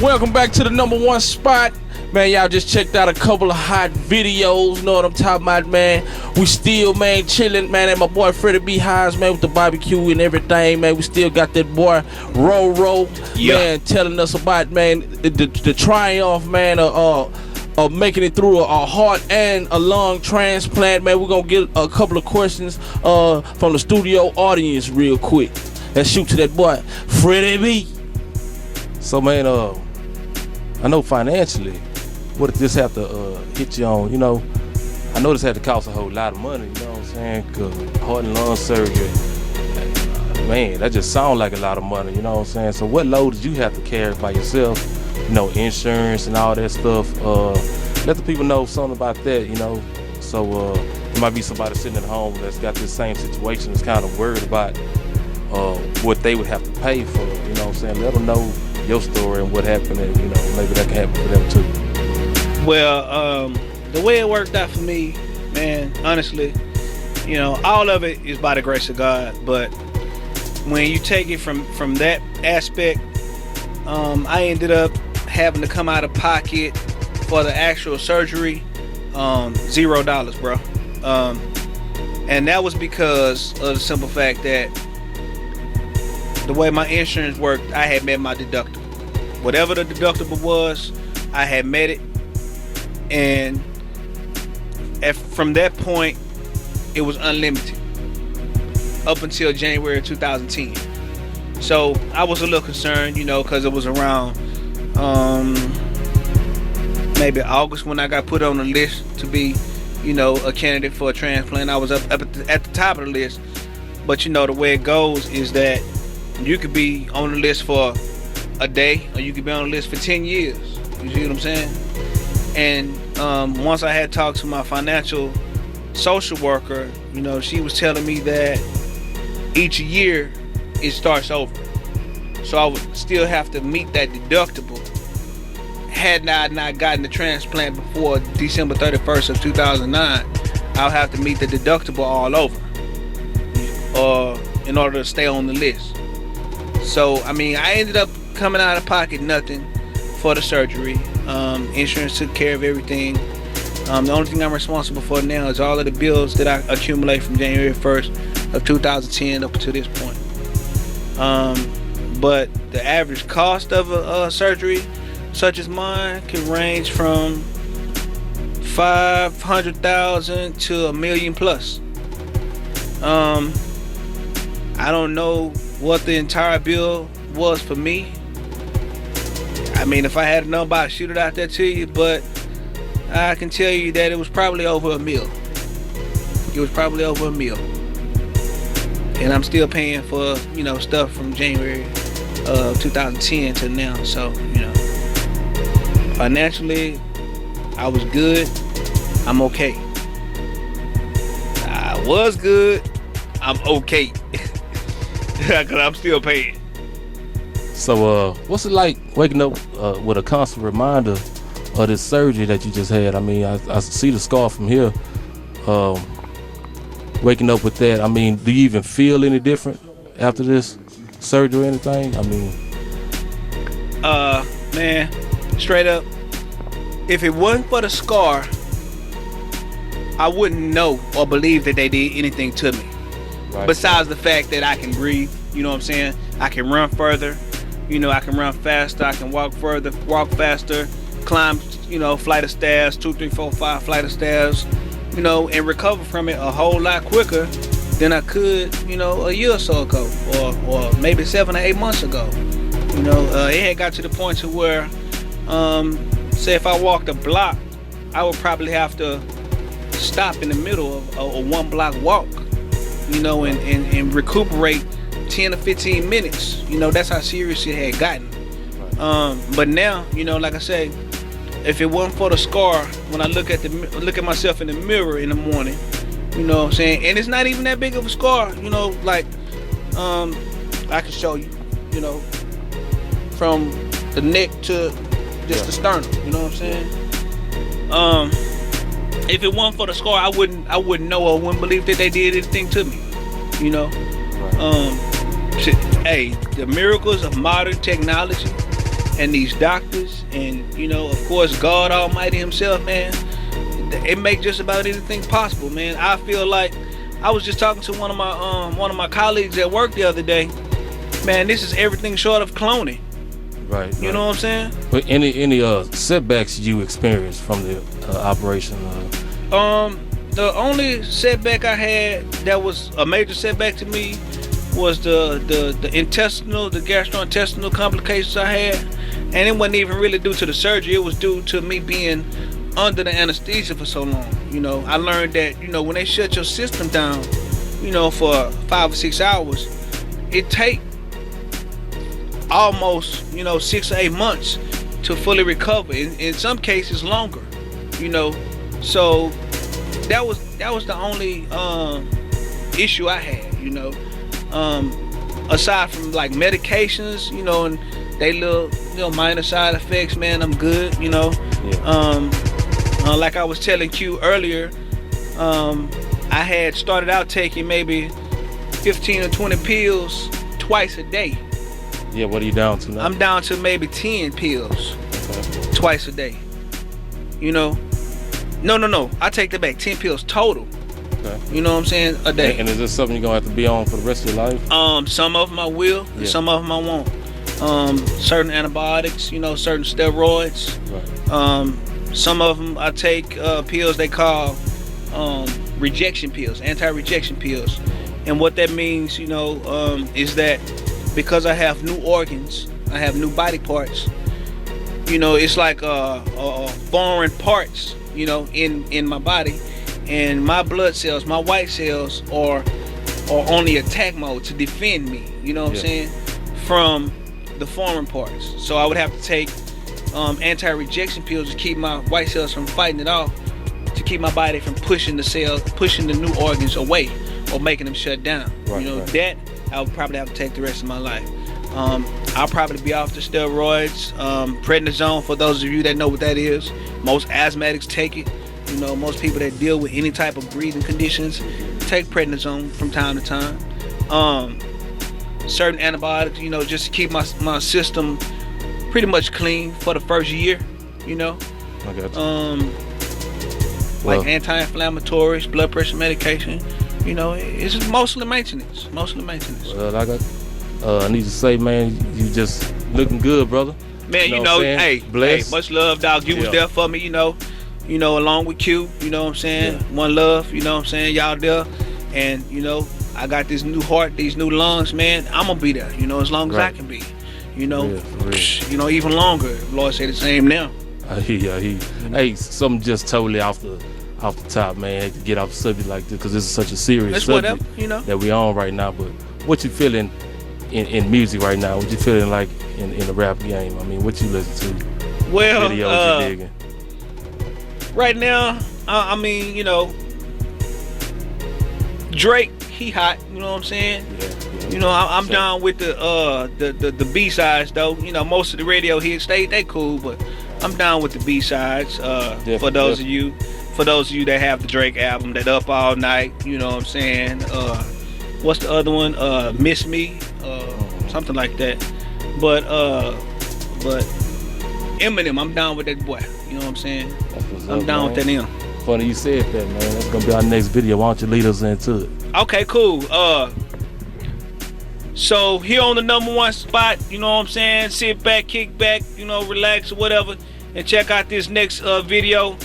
Welcome back to the #1 spot. Man, y'all just checked out a couple of hot videos. Know what I'm talking about, man? We still, man, chilling, man. And my boy Freddie B. Hines, man, with the barbecue and everything, man. We still got that boy Rory, man, telling us about, man, the triumph, man, of making it through a heart and a lung transplant, man. We're gonna get a couple of questions from the studio audience real quick. Let's shoot to that boy Freddie B. So, man, I know financially, what did this have to hit you on? You know, I know this had to cost a whole lot of money, you know what I'm saying? Cause heart and lung surgery, man, that just sounds like a lot of money, you know what I'm saying? So what load did you have to carry by yourself? You know, insurance and all that stuff. Let the people know something about that, you know? So there might be somebody sitting at home that's got this same situation, that's kind of worried about what they would have to pay for, you know what I'm saying? Let them know your story and what happened, and you know, maybe that can happen for them too. Well, the way it worked out for me, man, honestly, you know, all of it is by the grace of God. But when you take it from that aspect, I ended up having to come out of pocket for the actual surgery, $0, bro. And that was because of the simple fact that the way my insurance worked, I had met my deductible. Whatever the deductible was, I had met it. And from that point, it was unlimited up until January 2010. So I was a little concerned, you know, because it was around maybe August when I got put on the list to be, you know, a candidate for a transplant. I was up at the top of the list. But you know, the way it goes is that you could be on the list for a day, or you could be on the list for 10 years. You see what I'm saying? And once I had talked to my financial social worker, you know, she was telling me that each year it starts over. So I would still have to meet that deductible. Had I not gotten the transplant before December 31st of 2009, I would have to meet the deductible all over in order to stay on the list. So, I mean, I ended up coming out of pocket nothing for the surgery. Insurance took care of everything. The only thing I'm responsible for now is all of the bills that I accumulate from January 1st of 2010 up to this point. But the average cost of a surgery such as mine can range from $500,000 to $1 million plus. I don't know what the entire bill was for me. I mean, if I had a number, I'd shoot it out there to you, but I can tell you that it was probably over $1 million. It was probably over $1 million. And I'm still paying for, you know, stuff from January of 2010 to now. So, you know, financially, I was good. I'm okay. I was good. I'm okay. Because I'm still paying. So, what's it like waking up with a constant reminder of this surgery that you just had? I mean, I see the scar from here. Waking up with that, I mean, do you even feel any different after this surgery or anything? I mean, man, straight up, if it wasn't for the scar, I wouldn't know or believe that they did anything to me. Right. Besides the fact that I can breathe, you know what I'm saying? I can run further, you know, I can run faster, I can walk further, walk faster, climb, you know, flight of stairs, 2, 3, 4, 5 flight of stairs, you know, and recover from it a whole lot quicker than I could, you know, a year or so ago, or maybe 7 or 8 months ago. You know, it had got to the point to where, say if I walked a block, I would probably have to stop in the middle of a 1 block walk, you know, and recuperate 10 or 15 minutes. You know, that's how serious it had gotten. But now, you know, like I say, if it wasn't for the scar, when I look at myself in the mirror in the morning, you know what I'm saying, and it's not even that big of a scar, you know, like I can show you, you know, from the neck to just the sternum, you know what I'm saying? If it wasn't for the scar, I wouldn't know or wouldn't believe that they did anything to me, you know. Shit, hey, the miracles of modern technology and these doctors, and you know, of course, God Almighty Himself, man. It make just about anything possible, man. I feel like I was just talking to one of my colleagues at work the other day. Man, this is everything short of cloning. Right. You know what I'm saying? But any setbacks you experienced from the operation? The only setback I had that was a major setback to me was the gastrointestinal complications I had, and it wasn't even really due to the surgery. It was due to me being under the anesthesia for so long. You know, I learned that, you know, when they shut your system down, you know, for 5 or 6 hours, it take almost, you know, 6 or 8 months to fully recover. In some cases longer, you know. So that was the only issue I had, you know. Aside from like medications, you know, and they little, you know, minor side effects, man, I'm good, you know. Yeah. Like I was telling Q earlier, I had started out taking maybe 15 or 20 pills twice a day. Yeah, what are you down to now? I'm down to maybe 10 pills twice a day. You know? No. I take that back. 10 pills total. Okay. You know what I'm saying? A day. And is this something you're gonna have to be on for the rest of your life? Some of them I will, and some of them I won't. Certain antibiotics, you know, certain steroids. Right. Some of them I take pills they call rejection pills, anti-rejection pills. And what that means, you know, is that because I have new organs, I have new body parts, you know, it's like foreign parts, you know, in my body, and my blood cells, my white cells are on the attack mode to defend me, you know what I'm saying, from the foreign parts. So I would have to take anti-rejection pills to keep my white cells from fighting it off, to keep my body from pushing the new organs away or making them shut down. Right, you know, right. that I would probably have to take the rest of my life. I'll probably be off the steroids, prednisone, for those of you that know what that is. Most asthmatics take it. You know, most people that deal with any type of breathing conditions take prednisone from time to time. Certain antibiotics, you know, just to keep my system pretty much clean for the first year, you know. I got you. Like anti-inflammatories, blood pressure medication. You know, it's just mostly maintenance. Well, I need to say, man, you just looking good, brother. Man, you know, hey, much love, dog. You was Yeah. there for me, you know, along with Q, you know what I'm saying? Yeah. One love, you know what I'm saying? Y'all there. And, you know, I got this new heart, these new lungs, man. I'm gonna be there, you know, as long as I can be. You know, you know, even longer. Lord say the same now. I hear you. Hey, something just totally off the top, man. To get off the subject like this, because this is such a serious That's subject whatever, you know. that we on right now. But what you feeling in music right now? What you feeling like in the rap game? I mean, what you listen to? Well, Videos you digging? right now, I mean, you know, Drake, he hot. You know what I'm saying? Yeah. You know, I'm down with the B-sides though. You know, most of the radio hits they cool, but I'm down with the B-sides. For those of you that have the Drake album, that Up All Night, you know what I'm saying? What's the other one? Miss Me, something like that. But Eminem, I'm down with that boy. You know what I'm saying? I'm down with that M. Funny you said that, man. That's gonna be our next video. Why don't you lead us into it? Okay, cool. So here on the #1 spot, you know what I'm saying? Sit back, kick back, you know, relax or whatever, and check out this next video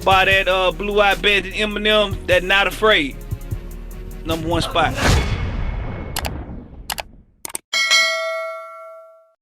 by that Blue Eye Bandit Eminem, that Not Afraid. #1 spot.